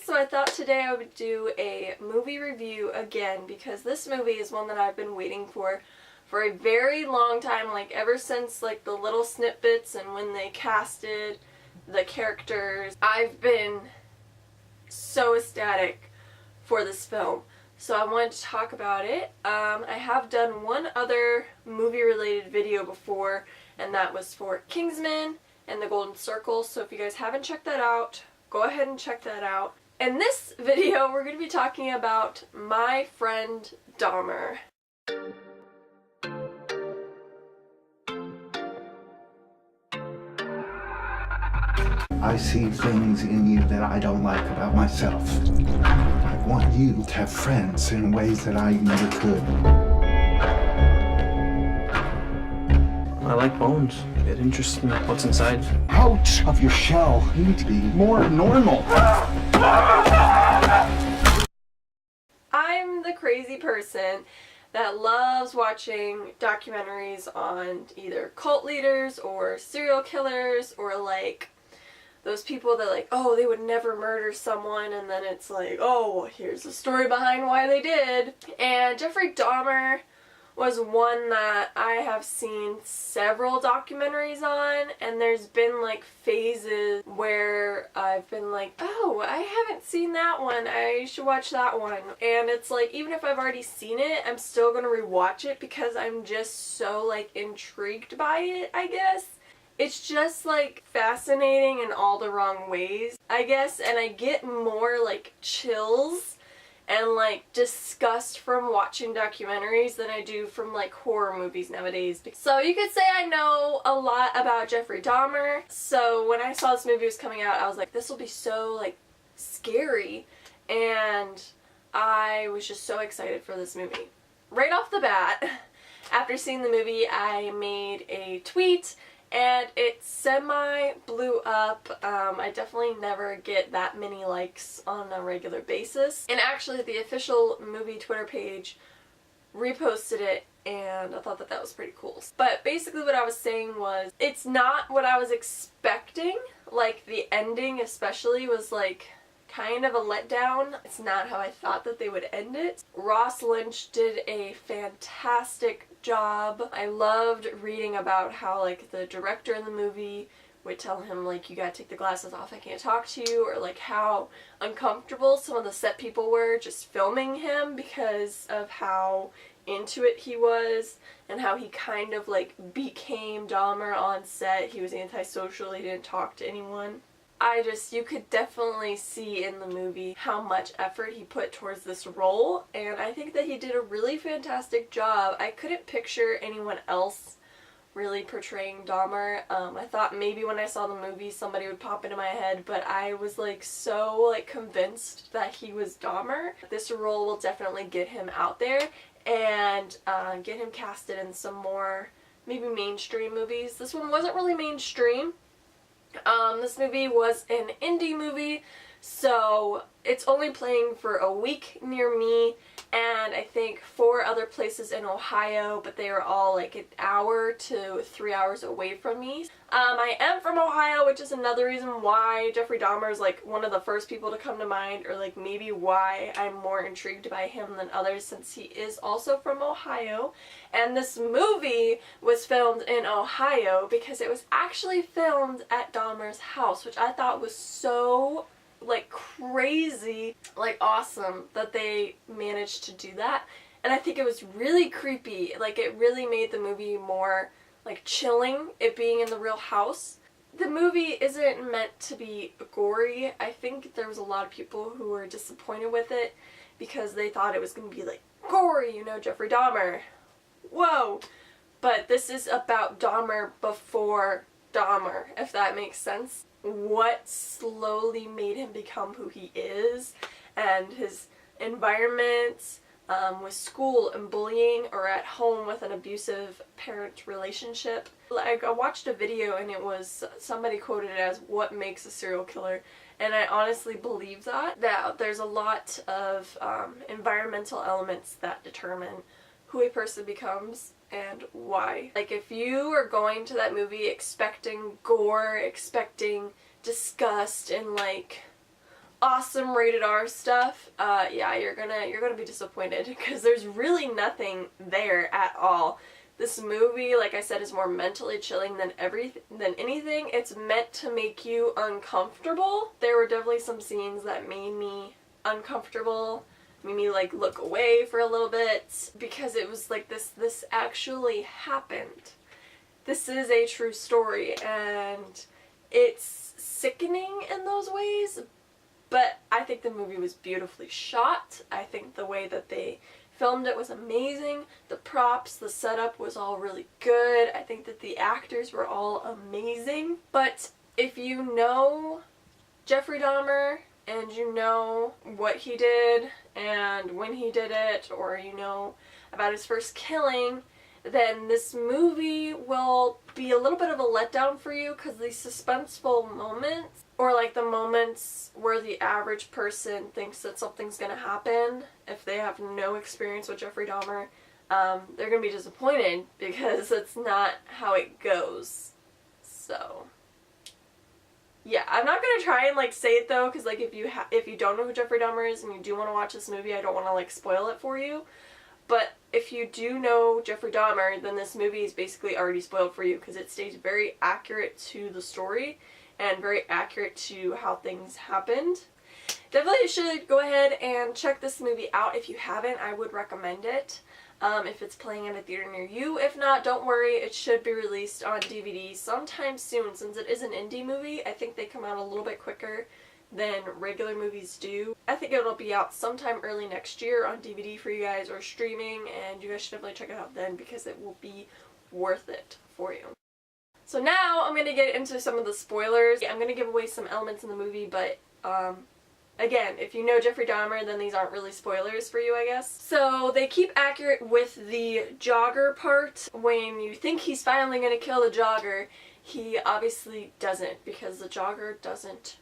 So I thought today I would do a movie review again because this movie is one that I've been waiting for a very long time, like ever since like the little snippets and when they casted the characters. I've been so ecstatic for this film. So I wanted to talk about it. I have done one other movie related video before, and that was for Kingsman and the Golden Circle. So if you guys haven't checked that out, go ahead and check that out. In this video, we're going to be talking about my friend Dahmer. I see things in you that I don't like about myself. I want you to have friends in ways that I never could. I like bones. It interests me what's inside. Out of your shell. You need to be more normal. I'm the crazy person that loves watching documentaries on either cult leaders or serial killers or like those people that like, oh, they would never murder someone, and then it's like, oh, here's the story behind why they did. And Jeffrey Dahmer was one that I have seen several documentaries on, and there's been like phases where I've been like, oh, I haven't seen that one, I should watch that one. And it's like, even if I've already seen it, I'm still gonna rewatch it because I'm just so like intrigued by it, I guess. It's just like fascinating in all the wrong ways, I guess, and I get more like chills and like disgust from watching documentaries than I do from like horror movies nowadays. So you could say I know a lot about Jeffrey Dahmer. So when I saw this movie was coming out, I was like, this will be so like scary, and I was just so excited for this movie. Right off the bat, after seeing the movie, I made a tweet and it semi blew up. I definitely never get that many likes on a regular basis. And actually the official movie Twitter page reposted it, and I thought that that was pretty cool. But basically what I was saying was, it's not what I was expecting. Like the ending especially was like kind of a letdown. It's not how I thought that they would end it. Ross Lynch did a fantastic job. I loved reading about how like the director in the movie would tell him like, you gotta take the glasses off, I can't talk to you, or like how uncomfortable some of the set people were just filming him because of how into it he was and how he kind of like became Dahmer on set. He was antisocial, he didn't talk to anyone. You could definitely see in the movie how much effort he put towards this role, and I think that he did a really fantastic job. I couldn't picture anyone else really portraying Dahmer. I thought maybe when I saw the movie somebody would pop into my head, but I was like so like convinced that he was Dahmer. This role will definitely get him out there and get him casted in some more maybe mainstream movies. This one wasn't really mainstream. This movie was an indie movie, so it's only playing for a week near me, and I think 4 other places in Ohio, but they are all like an hour to 3 hours away from me. I am from Ohio, which is another reason why Jeffrey Dahmer is like one of the first people to come to mind, or like maybe why I'm more intrigued by him than others, since he is also from Ohio. And this movie was filmed in Ohio because it was actually filmed at Dahmer's house, which I thought was so like crazy, like awesome that they managed to do that. And I think it was really creepy. Like it really made the movie more like chilling, it being in the real house. The movie isn't meant to be gory. I think there was a lot of people who were disappointed with it because they thought it was going to be like gory, you know, Jeffrey Dahmer. Whoa! But this is about Dahmer before Dahmer, if that makes sense. What slowly made him become who he is, and his environment with school and bullying, or at home with an abusive parent relationship. Like, I watched a video and it was, somebody quoted it as, what makes a serial killer? And I honestly believe that there's a lot of environmental elements that determine who a person becomes and why. Like, if you are going to that movie expecting gore, expecting disgust and like awesome rated R stuff, yeah, you're gonna be disappointed because there's really nothing there at all. This movie, like I said, is more mentally chilling than anything. It's meant to make you uncomfortable. There were definitely some scenes that made me uncomfortable, made me like look away for a little bit, because it was like this actually happened. This is a true story, and it's sickening in those ways, but I think the movie was beautifully shot. I think the way that they filmed it was amazing. The props, the setup was all really good. I think that the actors were all amazing. But if you know Jeffrey Dahmer, and you know what he did and when he did it, or you know about his first killing, then this movie will be a little bit of a letdown for you, because the suspenseful moments, or like the moments where the average person thinks that something's gonna happen, if they have no experience with Jeffrey Dahmer, they're gonna be disappointed, because it's not how it goes. So yeah, I'm not gonna try and like say it though, because like if you don't know who Jeffrey Dahmer is and you do want to watch this movie, I don't want to like spoil it for you. But if you do know Jeffrey Dahmer, then this movie is basically already spoiled for you, because it stays very accurate to the story and very accurate to how things happened. Definitely should go ahead and check this movie out. If you haven't, I would recommend it. If it's playing at a theater near you. If not, don't worry, it should be released on DVD sometime soon. Since it is an indie movie, I think they come out a little bit quicker than regular movies do. I think it'll be out sometime early next year on DVD for you guys, or streaming, and you guys should definitely check it out then, because it will be worth it for you. So now I'm going to get into some of the spoilers. I'm going to give away some elements in the movie, but again, if you know Jeffrey Dahmer, then these aren't really spoilers for you, I guess. So they keep accurate with the jogger part. When you think he's finally going to kill the jogger, he obviously doesn't, because the jogger doesn't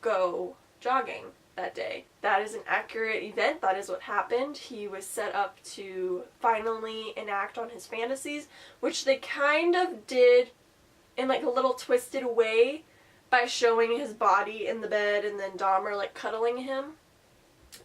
go jogging that day. That is an accurate event. That is what happened. He was set up to finally enact on his fantasies, which they kind of did in like a little twisted way by showing his body in the bed and then Dahmer like cuddling him.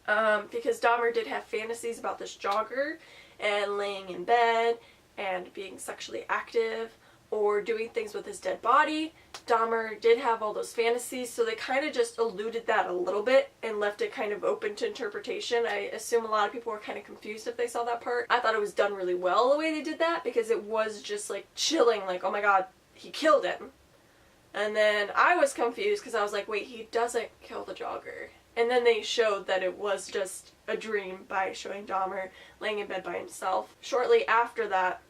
Because Dahmer did have fantasies about this jogger and laying in bed and being sexually active or doing things with his dead body. Dahmer did have all those fantasies, so they kind of just eluded that a little bit and left it kind of open to interpretation. I assume a lot of people were kind of confused if they saw that part. I thought it was done really well the way they did that, because it was just like chilling, like, oh my god, he killed him. And then I was confused because I was like, wait, he doesn't kill the jogger. And then they showed that it was just a dream by showing Dahmer laying in bed by himself. Shortly after that,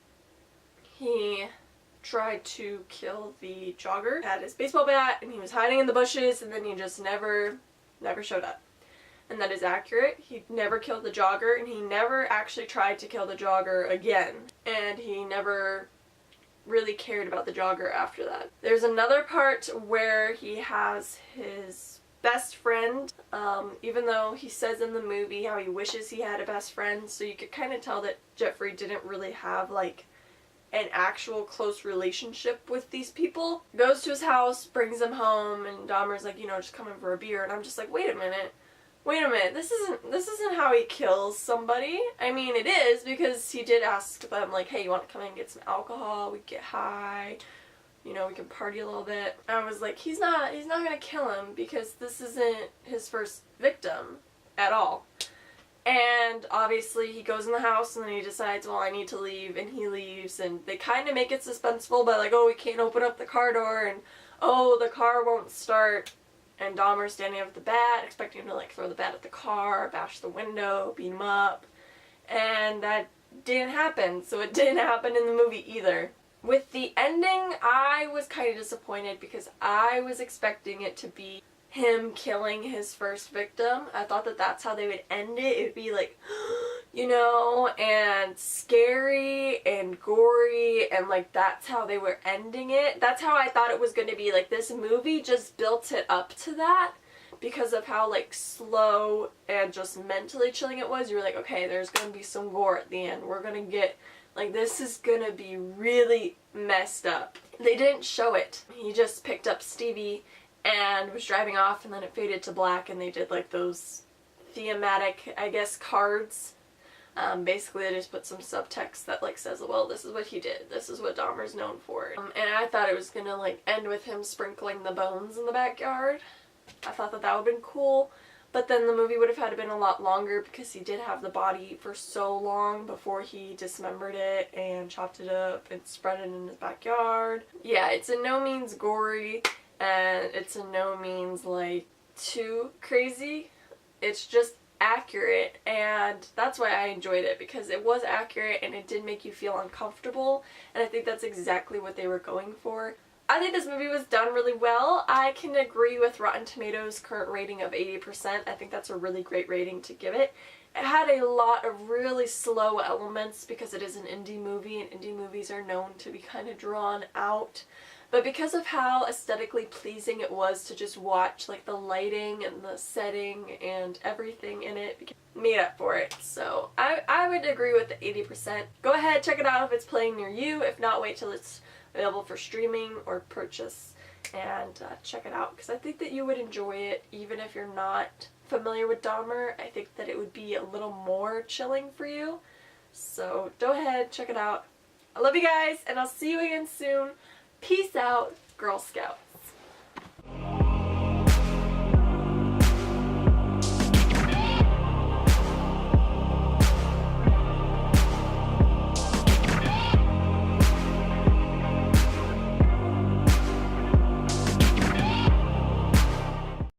he tried to kill the jogger, had his baseball bat, and he was hiding in the bushes, and then he just never showed up. And that is accurate. He never killed the jogger, and he never actually tried to kill the jogger again. And he never really cared about the jogger after that. There's another part where he has his best friend, even though he says in the movie how he wishes he had a best friend, so you could kind of tell that Jeffrey didn't really have like an actual close relationship with these people. Goes to his house, brings him home, and Dahmer's like, you know, just come in for a beer, and I'm just like, wait a minute, this isn't how he kills somebody. I mean, it is, because he did ask them, like, hey, you want to come in and get some alcohol? We get high, you know, we can party a little bit. I was like, he's not gonna kill him, because this isn't his first victim at all. And obviously he goes in the house and then he decides, well, I need to leave, and he leaves, and they kind of make it suspenseful by like, oh, we can't open up the car door, and oh, the car won't start, and Dahmer's standing up with the bat, expecting him to like throw the bat at the car, bash the window, beat him up, and that didn't happen, so it didn't happen in the movie either. With the ending, I was kind of disappointed, because I was expecting it to be him killing his first victim. I thought that that's how they would end it. It would be like, you know, and scary and gory, and like that's how they were ending it. That's how I thought it was going to be. Like, this movie just built it up to that because of how like slow and just mentally chilling it was. You were like, okay, there's going to be some gore at the end. We're going to get, like, this is going to be really messed up. They didn't show it. He just picked up Stevie and was driving off, and then it faded to black, and they did like those thematic, I guess, cards. Basically they just put some subtext that like says, well, this is what he did, this is what Dahmer's known for. And I thought it was gonna like end with him sprinkling the bones in the backyard. I thought that that would have been cool, but then the movie would have had to been a lot longer because he did have the body for so long before he dismembered it and chopped it up and spread it in his backyard. Yeah, it's in no means gory, and it's in no means like too crazy. It's just accurate, and that's why I enjoyed it, because it was accurate and it did make you feel uncomfortable, and I think that's exactly what they were going for. I think this movie was done really well. I can agree with Rotten Tomatoes' current rating of 80%. I think that's a really great rating to give it. It had a lot of really slow elements because it is an indie movie, and indie movies are known to be kind of drawn out. But because of how aesthetically pleasing it was to just watch, like the lighting and the setting and everything in it made up for it. So I would agree with the 80%. Go ahead, check it out if it's playing near you. If not, wait till it's available for streaming or purchase and check it out, because I think that you would enjoy it even if you're not familiar with Dahmer. I think that it would be a little more chilling for you. So go ahead, check it out. I love you guys, and I'll see you again soon. Peace out, Girl Scout.